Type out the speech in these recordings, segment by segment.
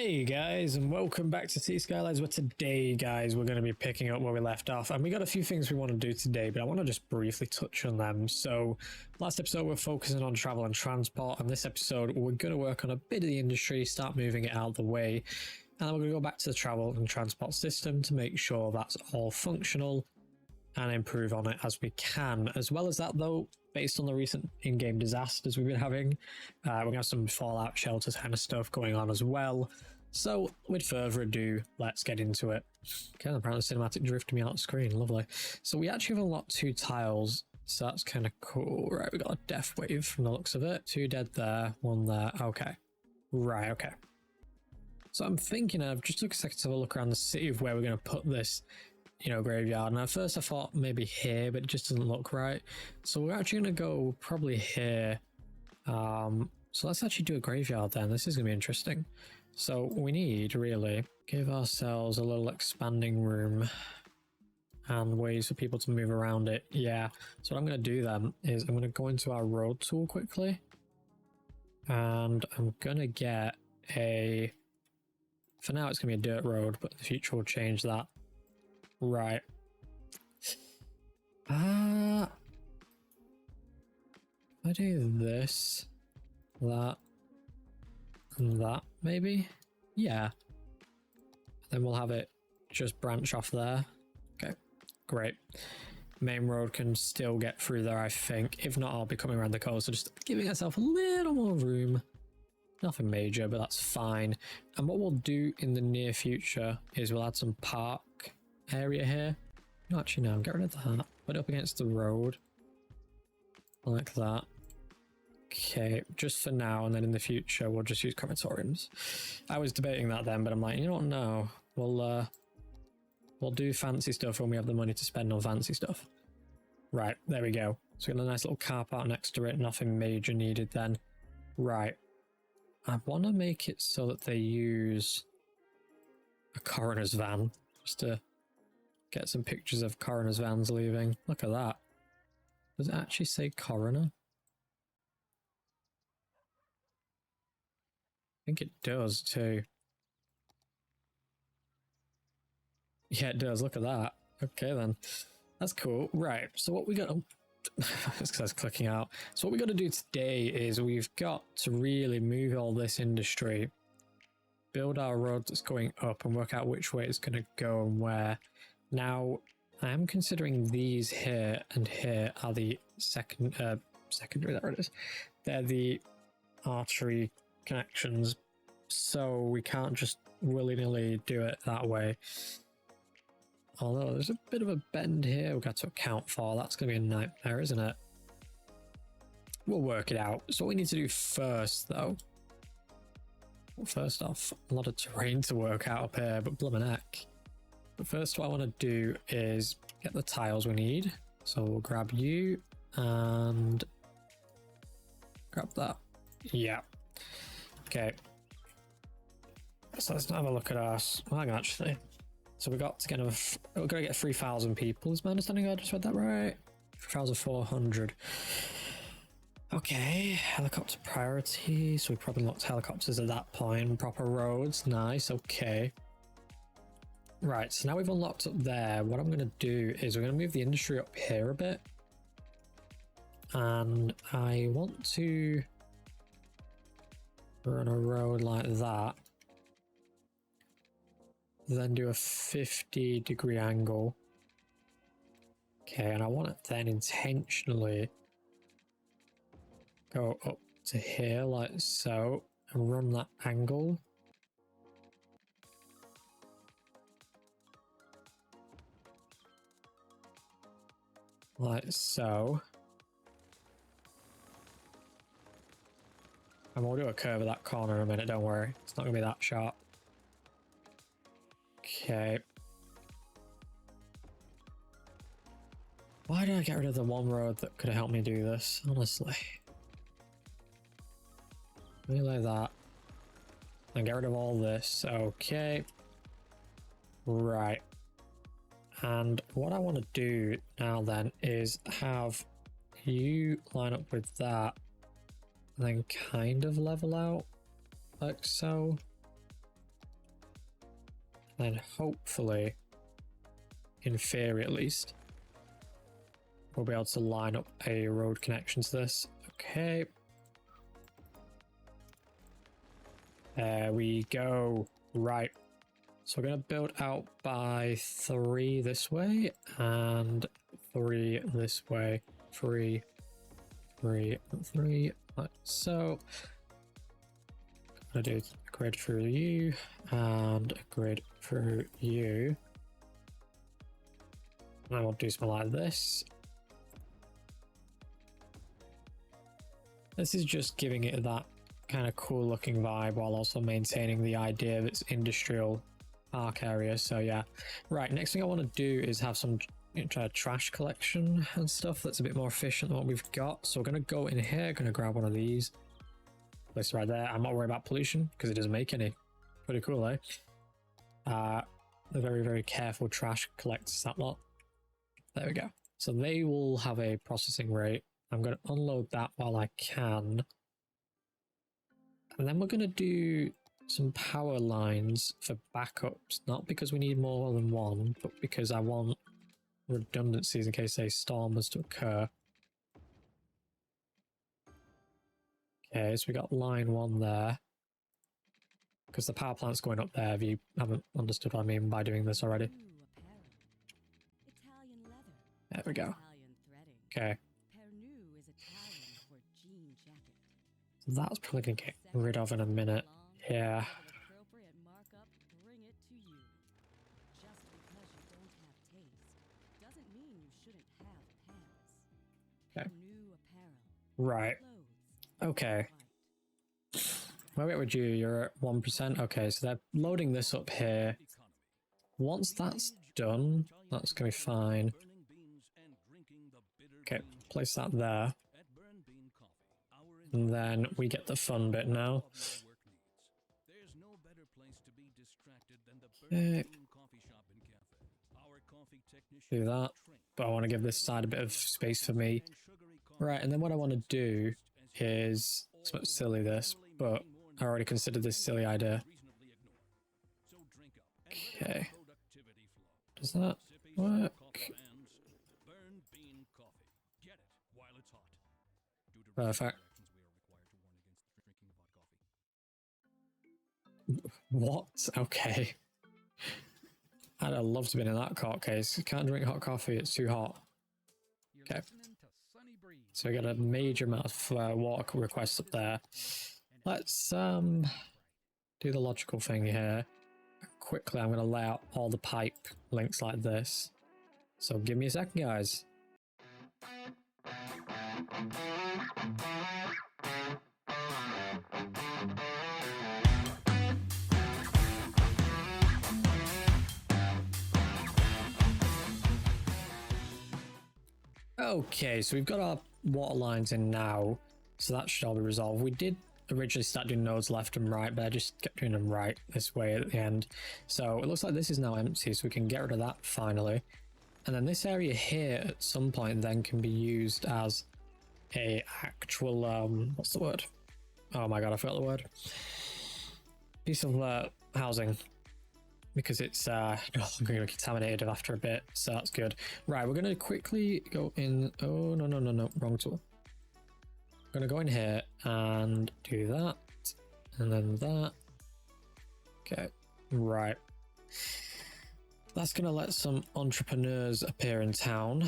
Hey guys, and welcome back to Cities Skylines, where today, guys, we're going to be picking up where we left off, and we got a few things we want to do today, but I want to just briefly touch on them. So, last episode we're focusing on travel and transport, and this episode we're going to work on a bit of the industry, start moving it out of the way, and then we're going to go back to the travel and transport system to make sure that's all functional and improve on it as we can. As well as that, though, based on the recent in-game disasters we've been having, we're going to have some fallout shelters kind of stuff going on as well. So with further ado, let's get into it. Okay, apparently cinematic drifted me out of the screen. Lovely. So we actually have unlocked 2 tiles, so that's kind of cool. Right, we got a death wave from the looks of it. 2 dead there, 1 there. Okay. Right, okay. So I'm thinking, I've just took a second to have a look around the city of where we're going to put this, graveyard. And at first I thought maybe here, but it just doesn't look right. So we're actually going to go probably here. So let's actually do a graveyard then. This is going to be interesting. So we need really give ourselves a little expanding room and ways for people to move around it. Yeah. So what I'm going to do then is I'm going to go into our road tool quickly. And I'm going to get for now it's going to be a dirt road, but in the future we'll change that. Right. I do this, that, and that, maybe? Yeah. Then we'll have it just branch off there. Okay, great. Main road can still get through there, I think. If not, I'll be coming around the coast, so just giving myself a little more room. Nothing major, but that's fine. And what we'll do in the near future is we'll add some park area here. No, actually no, get rid of that. Put it up against the road. Like that. Okay, just for now, and then in the future we'll just use crematoriums. I was debating that then, but I'm like, you know what, no. We'll do fancy stuff when we have the money to spend on fancy stuff. Right, there we go. So we got a nice little car park next to it, nothing major needed then. Right. I want to make it so that they use a coroner's van, just to get some pictures of coroner's vans leaving. Look at that. Does it actually say coroner? I think it does too. Yeah, it does. Look at that. Okay then. That's cool. Right. So what we got... That's because I was clicking out. So what we got to do today is we've got to really move all this industry, build our road that's going up, and work out which way it's going to go and where. Now, I am considering these here and here are the secondary, there it is. They're the artery connections, so we can't just willy-nilly do it that way. Although there's a bit of a bend here we've got to account for. That's going to be a nightmare, isn't it? We'll work it out. So what we need to do first, though... Well, first off, a lot of terrain to work out up here, but bloomin' heck. But first what I want to do is get the tiles we need. So we'll grab you and... grab that. Yeah. Okay. So let's have a look at our... Well, hang on, actually. So we got to get we're going to get 3,000 people. Is my understanding I just read that right? 3,400. Okay, helicopter priority. So we probably locked helicopters at that point. Proper roads, nice. Okay. Right, so now we've unlocked up there. What I'm going to do is we're going to move the industry up here a bit. And I want to run a road like that. Then do a 50-degree angle. Okay, and I want it then intentionally go up to here like so and run that angle. Like so. And we'll do a curve of that corner in a minute, don't worry. It's not going to be that sharp. Okay. Why did I get rid of the one road that could have helped me do this? Honestly. Relay that. And get rid of all this. Okay. Right. And what I want to do now then is have you line up with that and then kind of level out like so. Then hopefully, in theory at least, we'll be able to line up a road connection to this. Okay. There we go. Right. So we're going to build out by 3 this way and 3 this way. 3, 3, 3. Like so. I'm going to do a grid through you and a grid through you. And I will do something like this. This is just giving it that kind of cool looking vibe while also maintaining the idea of its industrial park area. So yeah, right, next thing I want to do is have some trash collection and stuff that's a bit more efficient than what we've got. So we're going to go in here, going to grab one of these, place it right there. I'm not worried about pollution because it doesn't make any. Pretty cool, eh? The very, very careful trash collectors, that lot. There we go. So they will have a processing rate. I'm going to unload that while I can. And then we're going to do some power lines for backups, not because we need more than one, but because I want redundancies in case a storm was to occur. Okay, so we got line 1 there. Because the power plant's going up there, if you haven't understood what I mean by doing this already. There we go. Okay. So that's probably going to get rid of in a minute. Yeah. Okay. Right. Okay. Where are we at with you? You're at 1%. Okay, so they're loading this up here. Once that's done, that's going to be fine. Okay, place that there. And then we get the fun bit now. Okay. Do that. But I want to give this side a bit of space for me. Right, and then what I want to do is... It's a bit silly this, but I already considered this silly idea. Okay. Does that work? Perfect. What? Okay. I'd have loved to be in that court case. Can't drink hot coffee, it's too hot. Okay. So we got a major amount of water requests up there. Let's do the logical thing here. Quickly, I'm going to lay out all the pipe links like this. So give me a second, guys. Okay, so we've got our water lines in now, so that should all be resolved. We did originally start doing nodes left and right, but I just kept doing them right this way at the end. So it looks like this is now empty, so we can get rid of that finally. And then this area here at some point then can be used as a actual, what's the word? Oh my god, I forgot the word. Piece of housing. Because it's going to be contaminated after a bit, so that's good. Right, we're going to quickly go in. Oh, no, wrong tool. I'm going to go in here and do that, and then that. Okay, right. That's going to let some entrepreneurs appear in town,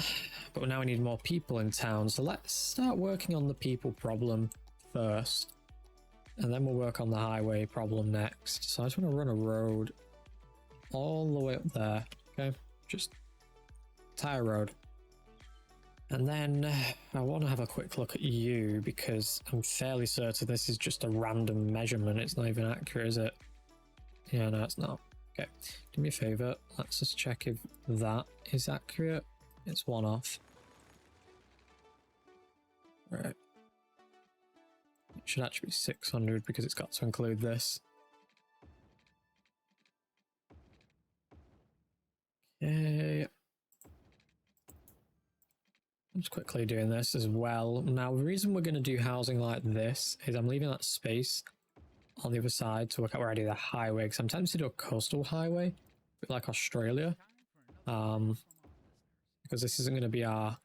but now we need more people in town, so let's start working on the people problem first, and then we'll work on the highway problem next. So I just want to run a road all the way up there. Okay, just tire road. And then I want to have a quick look at you because I'm fairly certain this is just a random measurement. It's not even accurate, is it? Yeah, no, it's not. Okay, do me a favor. Let's just check if that is accurate. It's 1 off. Right. It should actually be 600 because it's got to include this. Okay. I'm just quickly doing this as well. Now, the reason we're going to do housing like this is I'm leaving that space on the other side to work out where I do the highway, because I'm tempted to do a coastal highway, bit like Australia. Because this isn't going to be our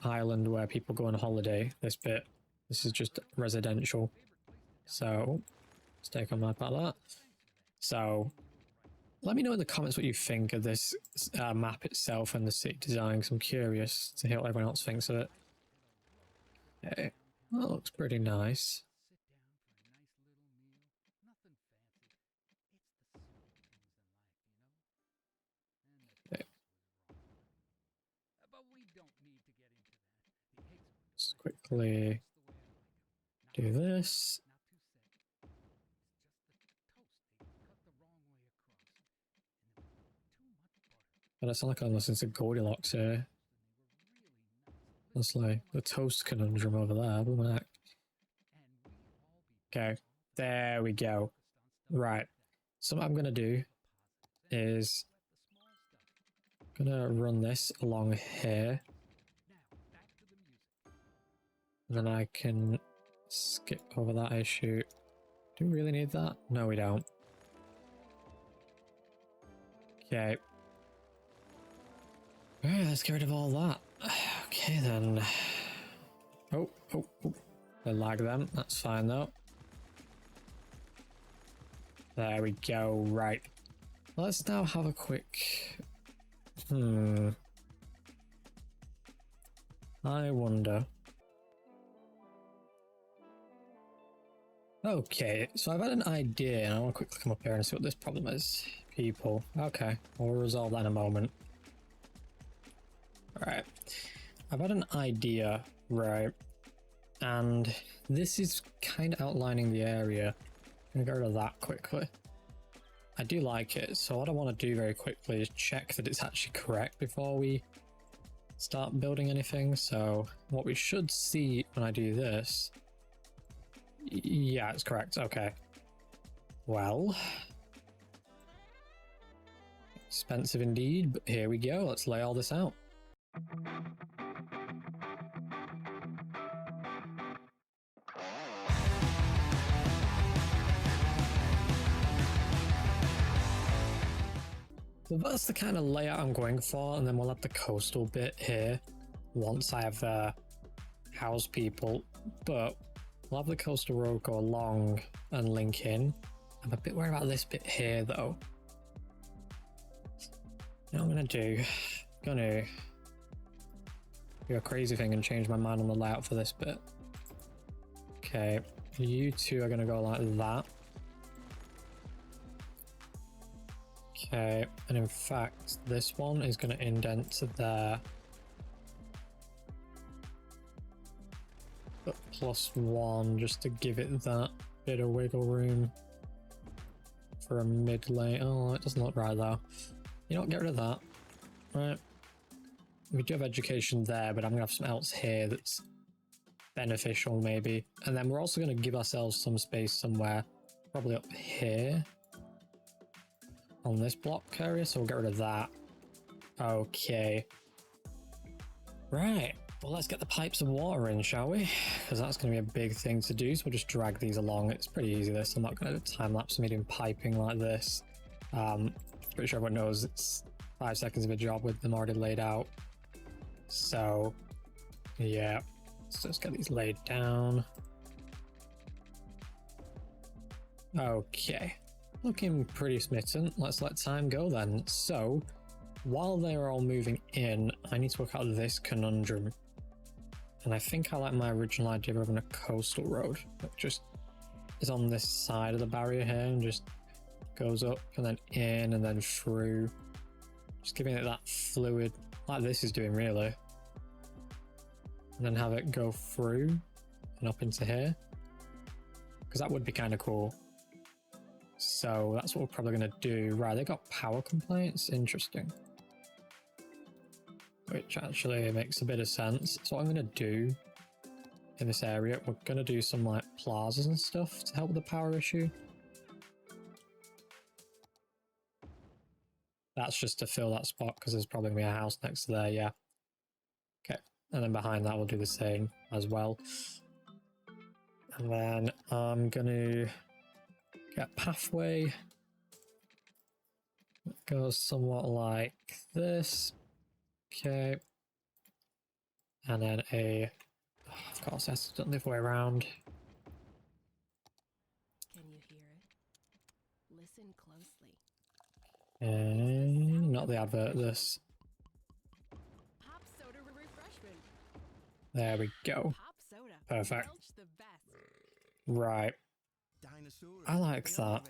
island where people go on holiday, this bit. This is just residential. So, let's take on my part of that. So, let me know in the comments what you think of this map itself and the city design, because I'm curious to hear what everyone else thinks of it. Okay, well, that looks pretty nice. Okay. Let's quickly do this. But I sound like I'm listening to Goldilocks here. That's like the toast conundrum over there. But okay, there we go. Right. So what I'm going to do is I'm going to run this along here. And then I can skip over that issue. Do we really need that? No, we don't. Okay. Alright, let's get rid of all that. Okay then. Oh. They lag them. That's fine though. There we go. Right. Let's now have a quick... I wonder... Okay, so I've had an idea and I want to quickly come up here and see what this problem is. People. Okay, we'll resolve that in a moment. Alright. I've had an idea, right? And this is kind of outlining the area. I'm going to get rid of that quickly. I do like it, so what I want to do very quickly is check that it's actually correct before we start building anything. So what we should see when I do this... Yeah, it's correct. Okay. Well... expensive indeed, but here we go. Let's lay all this out. So that's the kind of layout I'm going for, and then we'll have the coastal bit here once I have housed people, but we'll have the coastal road go along and link in. I'm a bit worried about this bit here though. You know what I'm gonna do a crazy thing and change my mind on the layout for this bit. Okay, you two are gonna go like that. Okay, and in fact, this one is going to indent to there. But +1 just to give it that bit of wiggle room for a mid lane. Oh, it doesn't look right though. You know what, get rid of that. Right. We do have education there, but I'm going to have something else here that's beneficial maybe. And then we're also going to give ourselves some space somewhere, probably up here. On this block area, so we'll get rid of that. Okay. Right. Well, let's get the pipes of water in, shall we? Because that's going to be a big thing to do, so we'll just drag these along. It's pretty easy, this. I'm not going to time-lapse me doing piping like this. Pretty sure everyone knows it's 5 seconds of a job with them already laid out. So, yeah. Let's just get these laid down. Okay. Looking pretty smitten. Let's let time go then. So, while they're all moving in, I need to work out this conundrum. And I think I like my original idea of having a coastal road that just is on this side of the barrier here and just goes up and then in and then through. Just giving it that fluid, like this is doing really. And then have it go through and up into here. Because that would be kind of cool. So that's what we're probably going to do. Right, they got power complaints. Interesting. Which actually makes a bit of sense. So what I'm going to do in this area, we're going to do some like plazas and stuff to help with the power issue. That's just to fill that spot because there's probably going to be a house next to there, yeah. Okay, and then behind that we'll do the same as well. And then I'm going to get pathway goes somewhat like this. Okay. And then of course, that's done the other way around. Can you hear it? Listen closely. And not the advert, this. Pop soda refreshment. There we go. Pop soda. Perfect. Belch the best. Right. I like that.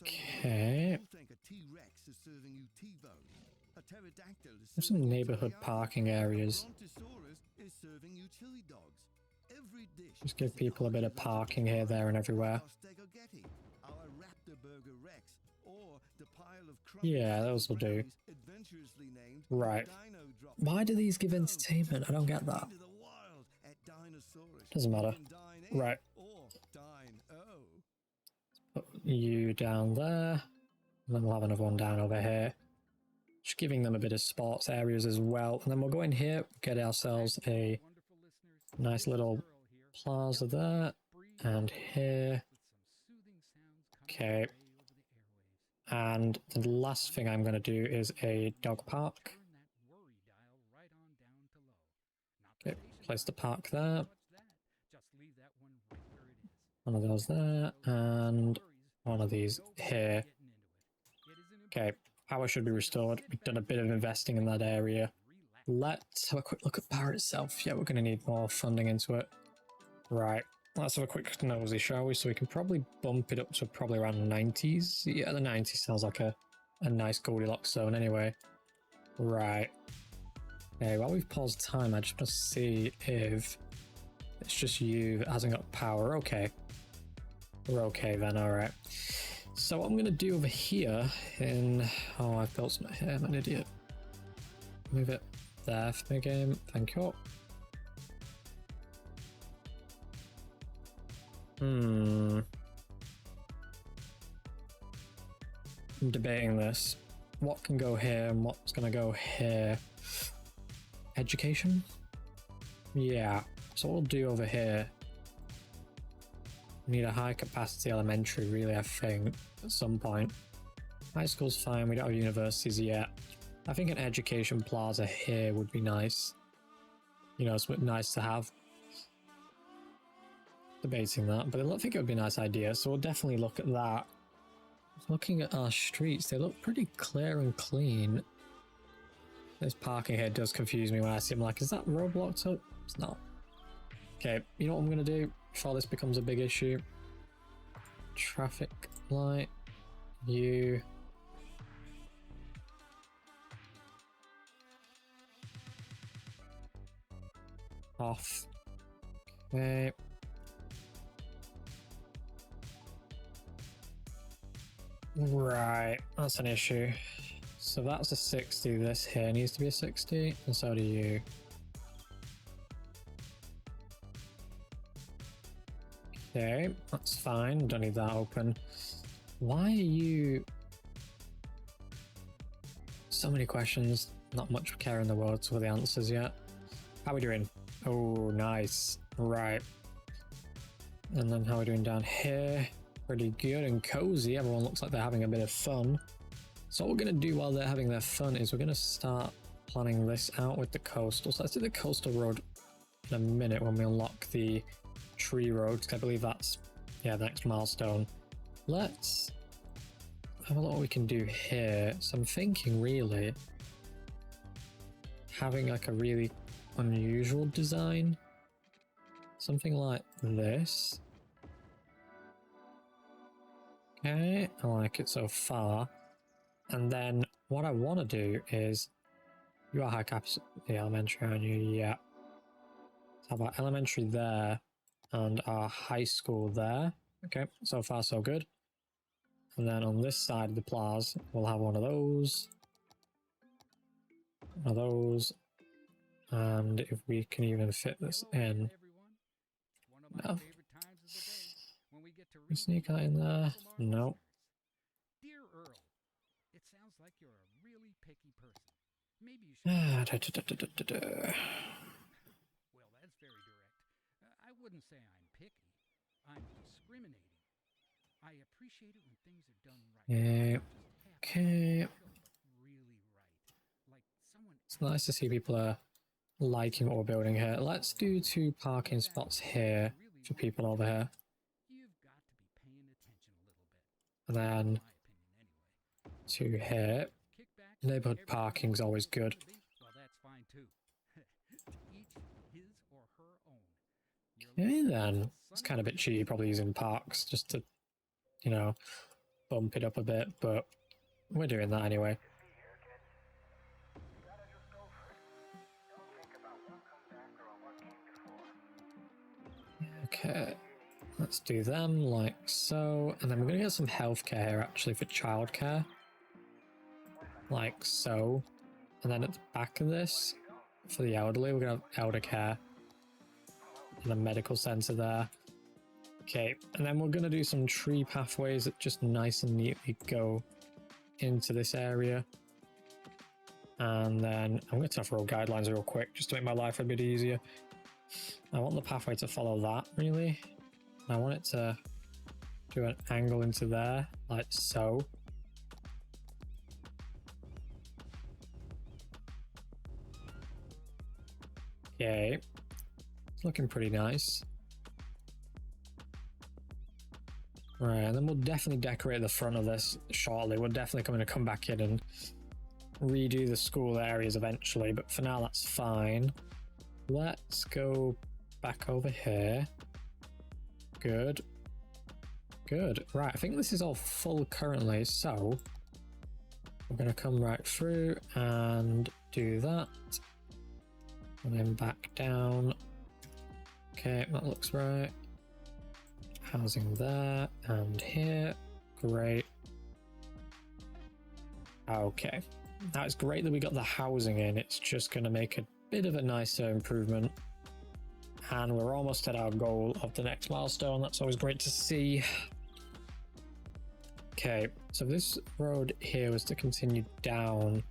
Okay. There's some neighborhood parking areas. Just give people a bit of parking here, there, and everywhere. Yeah, those will do. Right. Why do these give entertainment? I don't get that. Doesn't matter. Right. Put you down there. And then we'll have another one down over here. Just giving them a bit of sports areas as well. And then we'll go in here, get ourselves a nice little plaza there. And here. Okay. And the last thing I'm going to do is a dog park. Okay, place the park there. One of those there, and one of these here. Okay, power should be restored. We've done a bit of investing in that area. Let's have a quick look at power itself. Yeah, we're going to need more funding into it. Right, let's have a quick nosy, shall we? So we can probably bump it up to probably around 90s. Yeah, the 90s sounds like a nice Goldilocks zone anyway. Right. Okay, while we've paused time, I just want to see if it's just you that hasn't got power. Okay. We're okay then, alright. So what I'm going to do over here oh, I've built some here, I'm an idiot. Move it there for the game. Thank you. I'm debating this. What can go here and what's going to go here? Education? Yeah. So what we'll do over here, we need a high capacity elementary, really, I think, at some point. High school's fine, we don't have universities yet. I think an education plaza here would be nice. You know, it's nice to have. Debating that, but I think it would be a nice idea, so we'll definitely look at that. Looking at our streets, they look pretty clear and clean. This parking here does confuse me when I see them, like, is that roadblocked up? It's not. Okay, you know what I'm going to do before this becomes a big issue? Traffic light, you. Off. Okay. Right, that's an issue. So that's a 60, this here needs to be a 60, and so do you. Okay, that's fine, don't need that open. Why are you... So many questions, not much care in the world for the answers yet. How are we doing? Oh, nice. Right. And then how are we doing down here? Pretty good and cozy. Everyone looks like they're having a bit of fun. So what we're going to do while they're having their fun is we're going to start planning this out with the coastal. So let's do the coastal road in a minute when we unlock the tree road, because I believe that's, yeah, the next milestone. Let's have a look what we can do here. So I'm thinking really having like a really unusual design. Something like this. Okay, I like it so far. And then what I want to do is, you are high capacity elementary, aren't you? Yeah. How about elementary there and our high school there? Okay, so far so good. And then on this side of the plaza, we'll have one of those. One of those. And if we can even fit this in. No. Sneak that in there. No. Dear Earl, it sounds like you're a really picky person. Maybe you should. Well, that's very direct. I wouldn't say I'm picky. I'm discriminating. I appreciate it when things are done right. Okay. Really right. Like someone It's nice to see people are liking what we're building here. Let's do 2 parking spots here for people over here. You've got to be paying attention a little bit. And then In my opinion, 2 anyway. here. Kickback, Neighborhood parking's always good. well, that's fine too. Each his or her own. Okay then. It's kind of a bit cheaty probably using parks just to, you know, bump it up a bit, but we're doing that anyway. Okay, let's do them like so, and then we're gonna get some healthcare here actually for childcare, like so, and then at the back of this for the elderly we're gonna have elder care and a medical center there. Okay, and then we're gonna do some tree pathways that just nice and neatly go into this area, and then I'm gonna turn off road guidelines real quick just to make my life a bit easier. I want the pathway to follow that really. I want it to do an angle into there, like so. Okay, it's looking pretty nice. Right, and then we'll definitely decorate the front of this shortly. We're definitely going to come back in and redo the school areas eventually, but for now that's fine. Let's go back over here. Good. Good. Right, I think this is all full currently, so we're going to come right through and do that. And then back down. Okay, that looks right. Housing there and here. Great. Okay. Now it's great that we got the housing in. It's just going to make a bit of a nicer improvement. And we're almost at our goal of the next milestone. That's always great to see. Okay, so this road here was to continue down.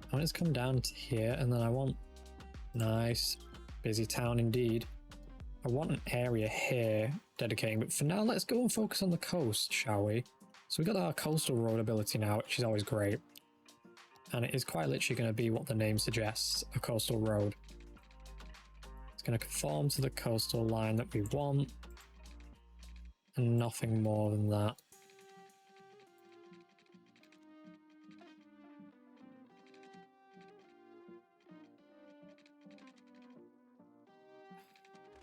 I want it to come down to here, and then I want... Nice. Busy town indeed. I want an area here dedicating, but for now let's go and focus on the coast, shall we? So we got our coastal road ability now, which is always great. And it is quite literally going to be what the name suggests, a coastal road. It's going to conform to the coastal line that we want, and nothing more than that.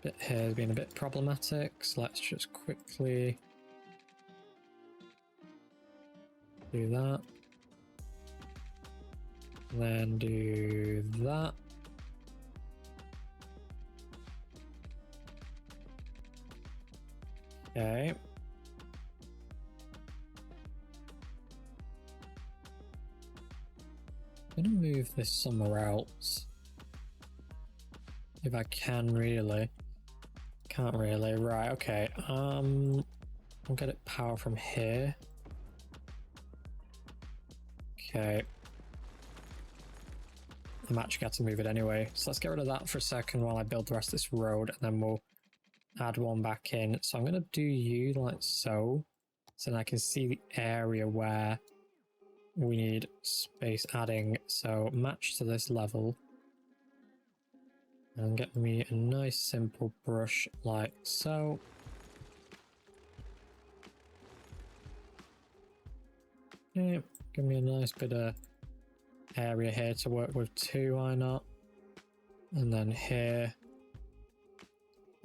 Bit here has been a bit problematic, so let's just quickly do that. Then do that. Okay. I'm gonna move this somewhere else. If I can really. Can't really. Right, okay. We'll get it power from here. Okay. I'm actually got to move it anyway. So let's get rid of that for a second while I build the rest of this road, and then we'll add one back in. So I'm going to do you like so. So then I can see the area where we need space adding. So match to this level. And get me a nice simple brush like so. Yeah, give me a nice bit of area here to work with too, why not? And then here.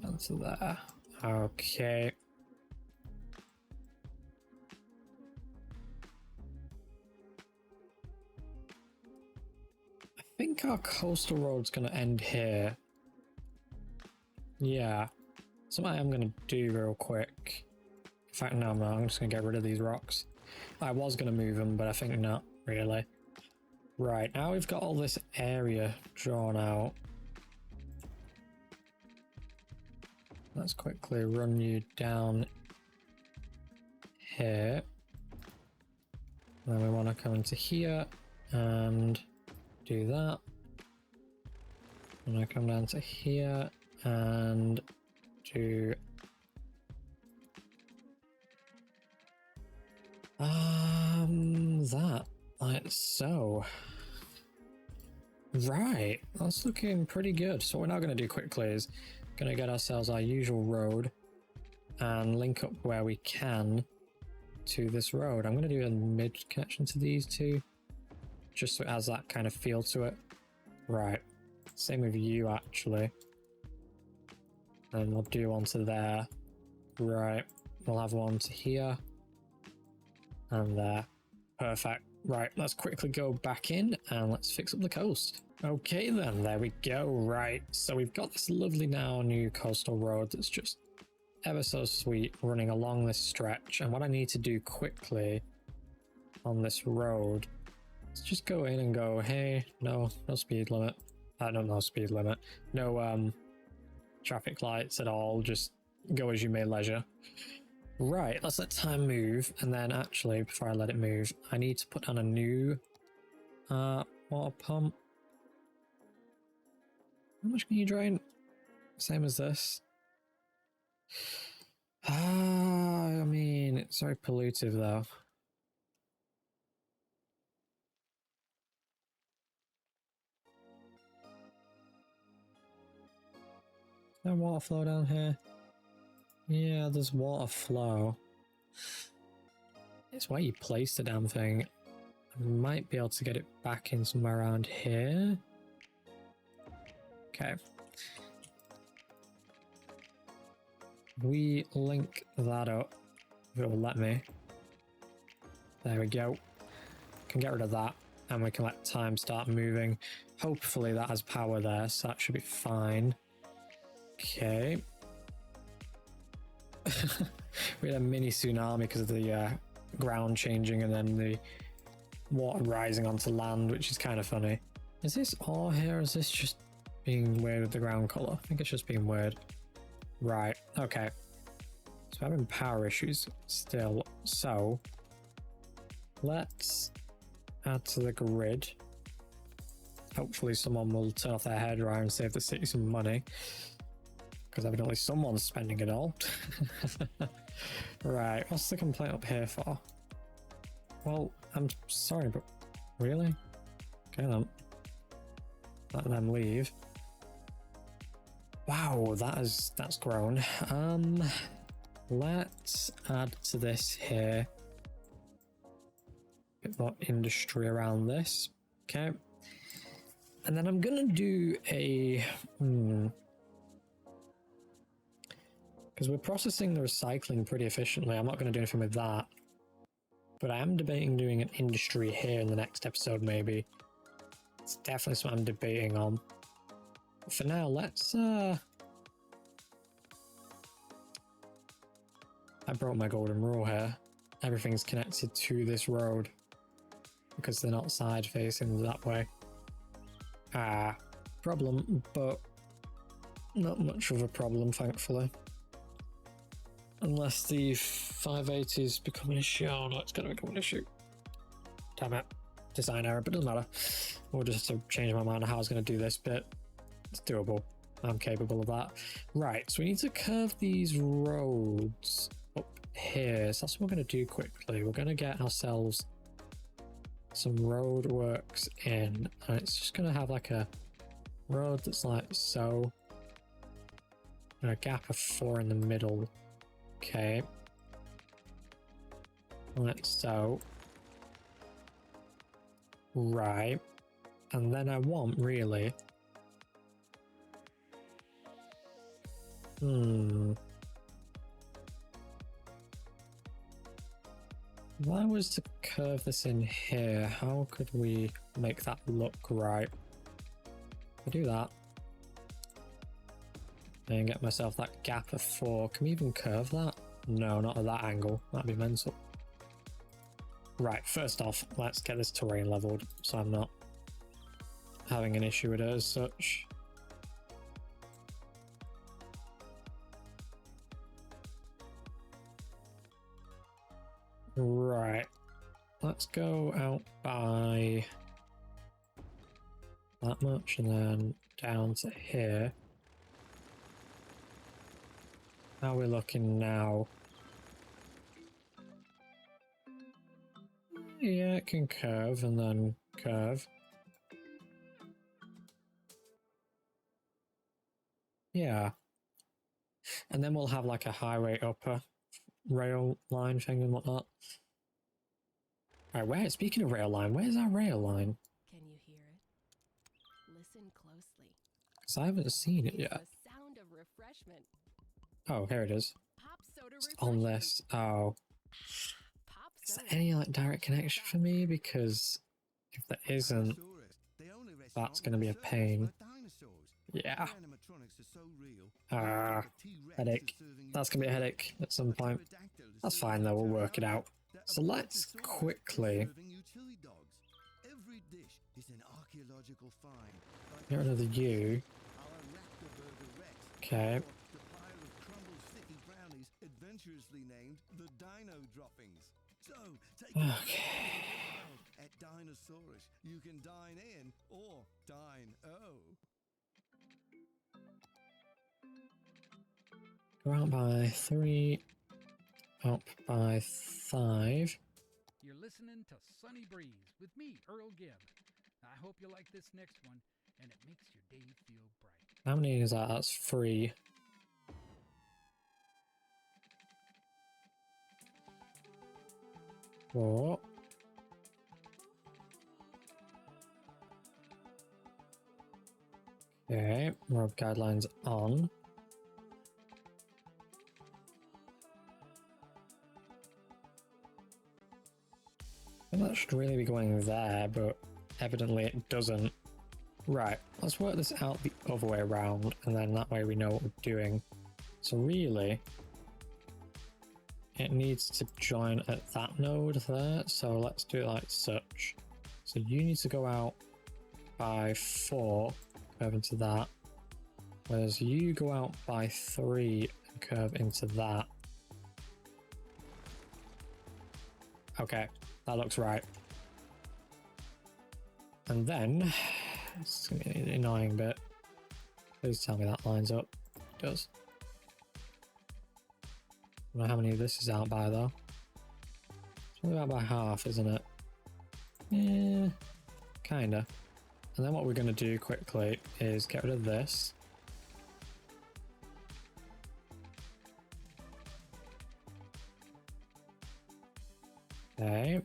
And to there. Okay. I think our coastal road's going to end here. Yeah. Something I'm going to do real quick. In fact, no, I'm not. I'm just going to get rid of these rocks. I was going to move them, but I think not really. Right, now we've got all this area drawn out. Let's quickly run you down here. And then we want to come into here and do that. And I come down to here and do That, like so. Right, that's looking pretty good. So what we're now going to do quickly is going to get ourselves our usual road and link up where we can to this road. I'm going to do a mid connection to these two, just so it has that kind of feel to it. Right, same with you actually. And we'll do one to there. Right, we'll have one to here. And there. Perfect. Right, let's quickly go back in and let's fix up the coast. Okay then, there we go. Right, so we've got this lovely now new coastal road that's just ever so sweet running along this stretch. And what I need to do quickly on this road is just go in and go, hey, no speed limit. No speed limit. No traffic lights at all. Just go as you may leisure. Right, let's let time move, and then actually, before I let it move, I need to put on a new water pump. How much can you drain? Same as this. I mean, it's very pollutive though. Is there water flow down here? Yeah, there's water flow. It's where you place the damn thing. I might be able to get it back in somewhere around here. Okay. We link that up. If it will let me. There we go. Can get rid of that, and we can let time start moving. Hopefully that has power there, so that should be fine. Okay. We had a mini tsunami because of the ground changing and then the water rising onto land, which is kind of funny. Is this all here, or is this just being weird with the ground color? I think it's just being weird. Right, okay. So we're having power issues still. So let's add to the grid. Hopefully someone will turn off their hairdryer and save the city some money, because evidently someone's spending it all. Right, what's the complaint up here for? Well, I'm sorry, but really? Okay then. Let them leave. Wow, that's grown. Let's add to this here. Bit more industry around this. Okay. And then I'm gonna do a because we're processing the recycling pretty efficiently. I'm not going to do anything with that. But I am debating doing an industry here in the next episode, maybe. It's definitely something I'm debating on. But for now, let's... I broke my golden rule here. Everything's connected to this road, because they're not side facing that way. Problem, but not much of a problem, thankfully. Unless the 580s become an issue. Oh no, it's going to become an issue. Damn it. Design error, but it doesn't matter. We'll just have to change my mind on how I was going to do this, but it's doable. I'm capable of that. Right, so we need to curve these roads up here. So that's what we're going to do quickly. We're going to get ourselves some road works in. And it's just going to have like a road that's like so. And a gap of 4 in the middle. Okay. Like so. Right. And then I want really. If I was to curve this in here, how could we make that look right? I do that. And get myself that gap of 4. Can we even curve that? No, not at that angle. That'd be mental. Right, first off, let's get this terrain leveled so I'm not having an issue with it as such. Right, let's go out by that much and then down to here. How are we looking now? yeah, it can curve and then curve. Yeah. And then we'll have like a highway upper rail line thing and whatnot. Alright, speaking of rail line, where's our rail line? Can you hear it? Listen closely. Because I haven't seen it It's yet. the sound of refreshment. Oh, here it is. Pop soda It's refreshment. on this. Oh. Pop Is soda. there any like direct connection for me? Because if there isn't, that's going to be a pain. Yeah. Headache. That's going to be a headache at some point. That's fine though, we'll work it out. So let's quickly get rid of the U. Okay. Okay. At Dinosaurus, you can dine in or dine Go out by 3, up by 5. You're listening to Sunny Breeze with me, Earl Gibb. I hope you like this next one, and it makes your day feel bright. How many is that? That's 3. Four. Okay, road guidelines on. And that should really be going there, but evidently it doesn't. Right, let's work this out the other way around, and then that way we know what we're doing. So really, it needs to join at that node there, so let's do it like such. So you need to go out by 4, curve into that, whereas you go out by 3 and curve into that. Okay, that looks right. And then, this is going to be an annoying bit. Please tell me that lines up. It does. I don't know how many of this is out by though. It's only out by half, isn't it? Yeah, kinda. And then what we're going to do quickly is get rid of this. Okay.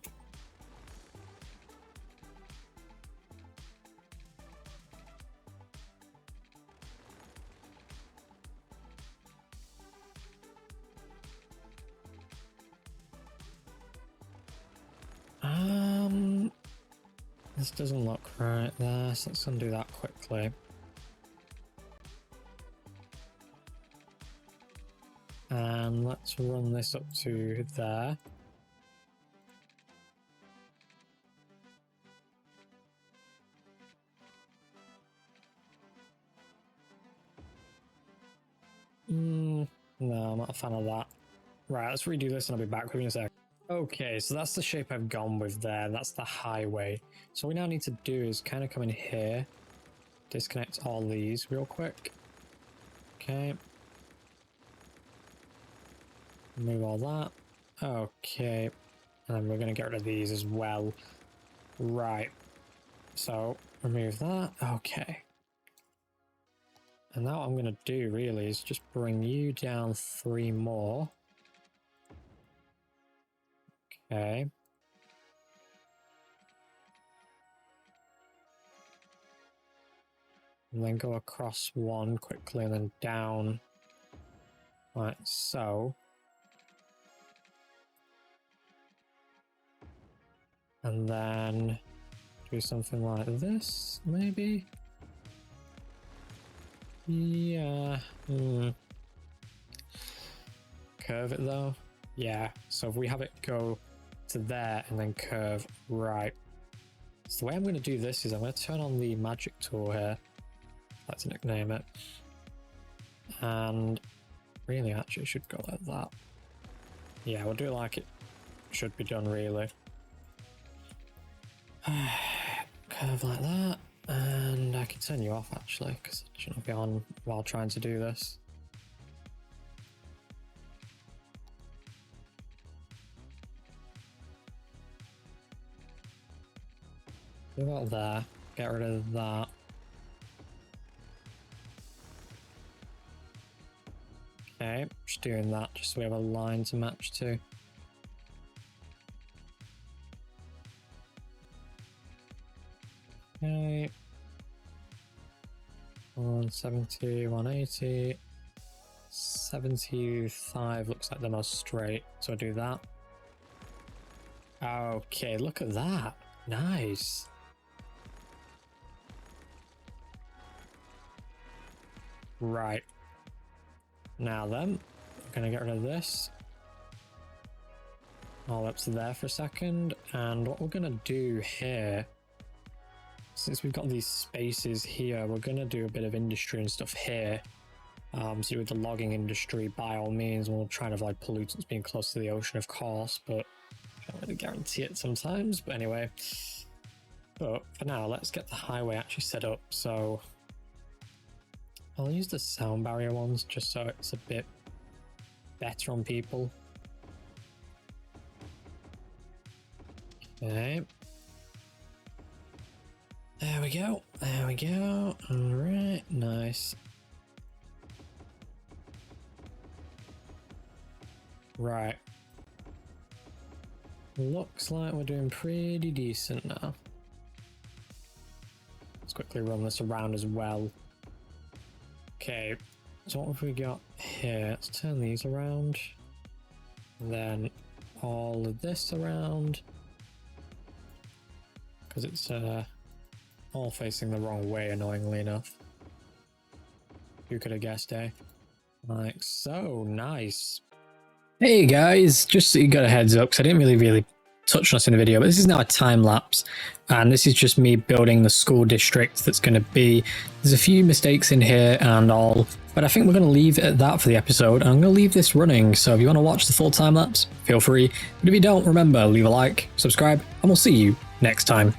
This doesn't look right there, so let's undo that quickly. And let's run this up to there. No, I'm not a fan of that. Right, let's redo this and I'll be back with you in a sec. Okay, so that's the shape I've gone with there. That's the highway. So what we now need to do is kind of come in here, disconnect all these real quick. Okay. Remove all that. Okay. And then we're going to get rid of these as well. Right. So remove that. Okay. And now what I'm going to do really is just bring you down 3 more. Okay. And then go across 1 quickly and then down. Like so. And then do something like this, maybe? Yeah. Curve it though? Yeah. So if we have it go to there and then curve right. So the way I'm going to do this is I'm going to turn on the magic tool here. That's to nickname it. And really actually it should go like that. Yeah, we'll do it like it should be done really. Curve like that. And I can turn you off actually because I shouldn't be on while trying to do this. Do that there. Get rid of that. Okay, just doing that just so we have a line to match to. Okay. 170, 180. 75 looks like the most straight, so I'll do that. Okay, look at that. Nice. Right. Now then, we're gonna get rid of this. All up to there for a second. And what we're gonna do here, since we've got these spaces here, we're gonna do a bit of industry and stuff here. So with the logging industry, by all means, we'll try and avoid pollutants being close to the ocean, of course, but can't really guarantee it sometimes. But anyway, but for now, let's get the highway actually set up. So I'll use the sound barrier ones just so it's a bit better on people. Okay. There we go. There we go. All right. Nice. Right. Looks like we're doing pretty decent now. Let's quickly run this around as well. Okay, so what have we got here? Let's turn these around. And then all of this around. Because it's all facing the wrong way, annoyingly enough. Who could have guessed, eh? Like so, nice. Hey guys, just so you got a heads up, because I didn't really touch on this in the video, but this is now a time lapse, and this is just me building the school district that's going to be. There's a few mistakes in here and all, but I think we're going to leave it at that for the episode, and I'm going to leave this running, so if you want to watch the full time lapse, feel free, but if you don't, remember, leave a like, subscribe, and we'll see you next time.